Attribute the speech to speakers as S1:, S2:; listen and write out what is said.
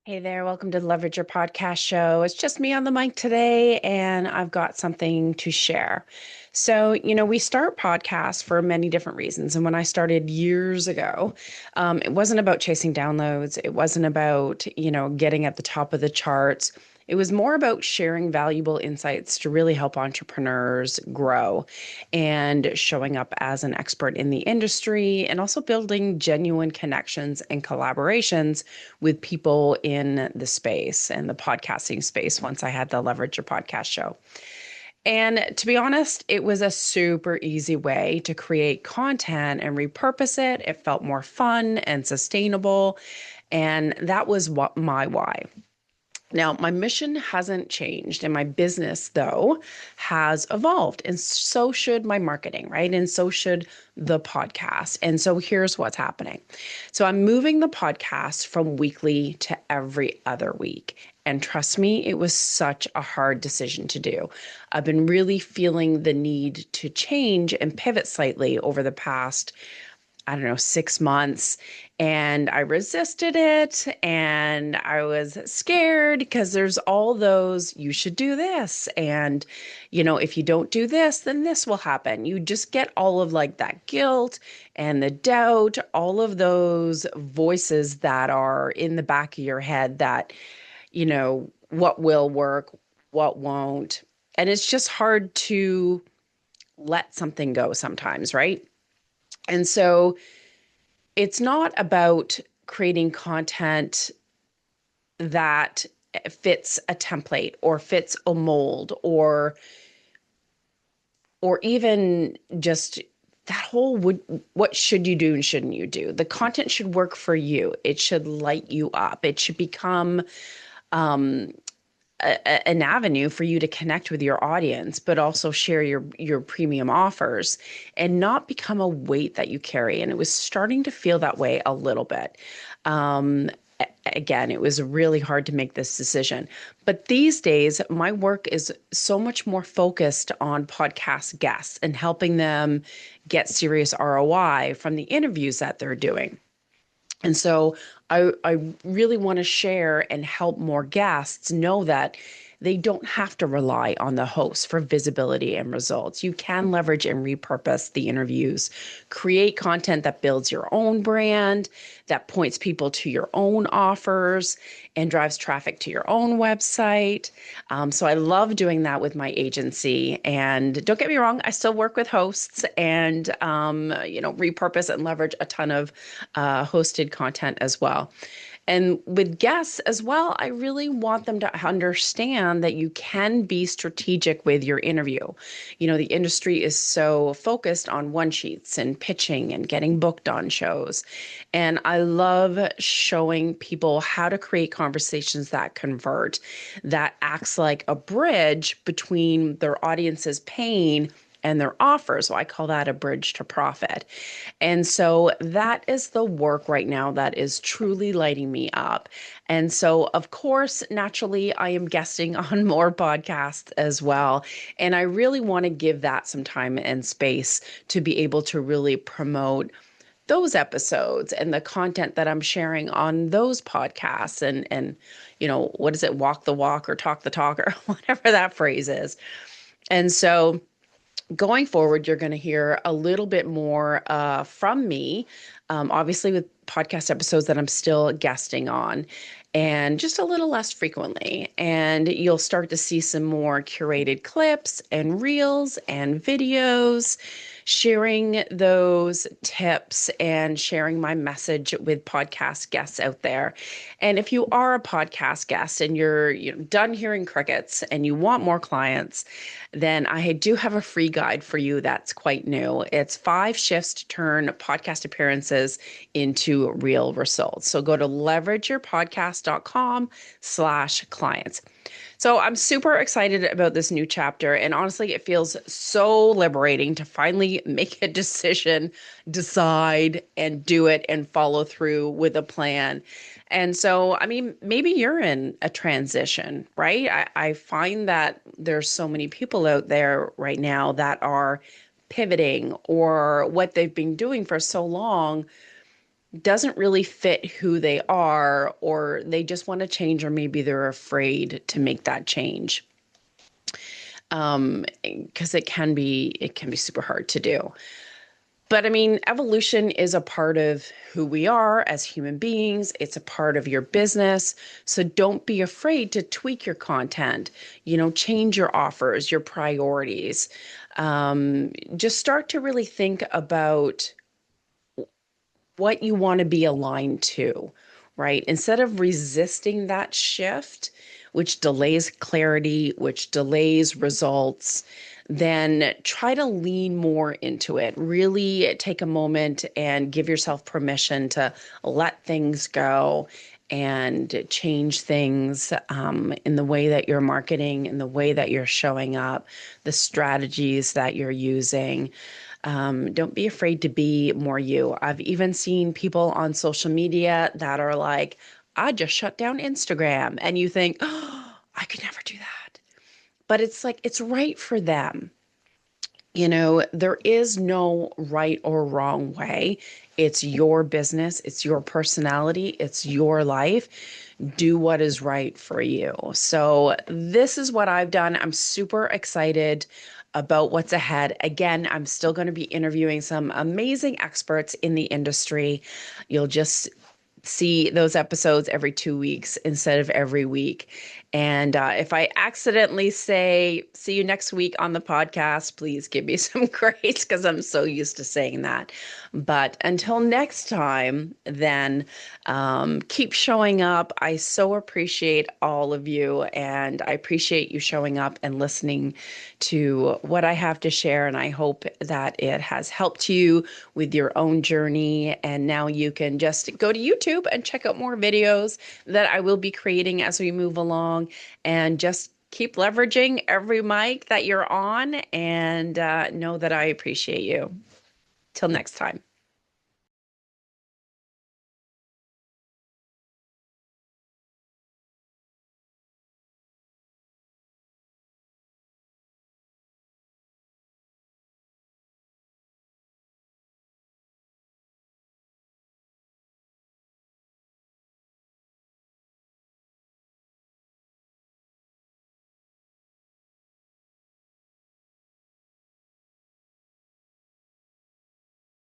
S1: Hey there, welcome to the Leverage Your Podcast show. It's just me on the mic today, and I've got something to share. We start podcasts for many different reasons. And when I started years ago, it wasn't about chasing downloads. It wasn't about, getting at the top of the charts. It was more about sharing valuable insights to really help entrepreneurs grow and showing up as an expert in the industry and also building genuine connections and collaborations with people in the space and the podcasting space once I had the Leverage Your Podcast show. And to be honest, it was a super easy way to create content and repurpose it. It felt more fun and sustainable. And that was what my why. Now, my mission hasn't changed, and my business, though, has evolved. And so should my marketing, right? And so should the podcast. And so here's what's happening. So I'm moving the podcast from weekly to every other week. And trust me, it was such a hard decision to do. I've been really feeling the need to change and pivot slightly over the past, I don't know, 6 months. And I resisted it and I was scared because there's all those, you should do this. And, if you don't do this, then this will happen. You just get all of like that guilt and the doubt, all of those voices that are in the back of your head that, what will work, what won't. And it's just hard to let something go sometimes, right? And so, it's not about creating content that fits a template or fits a mold or even just that whole what should you do and shouldn't you do. The content should work for you. It should light you up. It should become um, an avenue for you to connect with your audience, but also share your premium offers and not become a weight that you carry. And it was starting to feel that way a little bit. Um, Again, it was really hard to make this decision. But these days, my work is so much more focused on podcast guests and helping them get serious ROI from the interviews that they're doing. And so I really want to share and help more guests know that they don't have to rely on the host for visibility and results. You can leverage and repurpose the interviews, create content that builds your own brand, that points people to your own offers, and drives traffic to your own website. So I love doing that with my agency. And don't get me wrong, I still work with hosts and, repurpose and leverage a ton of hosted content as well. And with guests as well, I really want them to understand that you can be strategic with your interview. The industry is so focused on one sheets and pitching and getting booked on shows. And I love showing people how to create conversations that convert, that acts like a bridge between their audience's pain and their offer. So I call that a bridge to profit. And so that is the work right now that is truly lighting me up. And so, of course, naturally, I am guesting on more podcasts as well. And I really want to give that some time and space to be able to really promote those episodes and the content that I'm sharing on those podcasts and what is it, walk the walk or talk the talk or whatever that phrase is. And so going forward, you're going to hear a little bit more from me, obviously with podcast episodes that I'm still guesting on, and just a little less frequently. And you'll start to see some more curated clips and reels and videos, sharing those tips and sharing my message with podcast guests out there. And if you are a podcast guest and you're done hearing crickets and you want more clients, then I do have a free guide for you that's quite new. It's 5 shifts to turn podcast appearances into real results. So go to leverageyourpodcast.com/clients. So I'm super excited about this new chapter. And honestly, it feels so liberating to finally make a decision, decide, and do it and follow through with a plan. And so, I mean, maybe you're in a transition, right? I find that there's so many people out there right now that are pivoting or what they've been doing for so long doesn't really fit who they are, or they just want to change, or maybe they're afraid to make that change. Because it can be super hard to do. But I mean, evolution is a part of who we are as human beings. It's a part of your business. So don't be afraid to tweak your content, change your offers, your priorities. Just start to really think about what you want to be aligned to, right? Instead of resisting that shift, which delays clarity, which delays results, then try to lean more into it. Really take a moment and give yourself permission to let things go and change things in the way that you're marketing, in the way that you're showing up, the strategies that you're using. Don't be afraid to be more you. I've even seen people on social media that are like, I just shut down Instagram. And you think, oh, I could never do that. But it's like, it's right for them. There is no right or wrong way. It's your business, it's your personality, it's your life. Do what is right for you. So, this is what I've done. I'm super excited about what's ahead. Again, I'm still going to be interviewing some amazing experts in the industry. You'll just see those episodes every 2 weeks instead of every week. And if I accidentally say, see you next week on the podcast, please give me some grace because I'm so used to saying that. But until next time, then keep showing up. I so appreciate all of you, and I appreciate you showing up and listening to what I have to share. And I hope that it has helped you with your own journey. And now you can just go to YouTube and check out more videos that I will be creating as we move along, and just keep leveraging every mic that you're on, and know that I appreciate you. Till next time.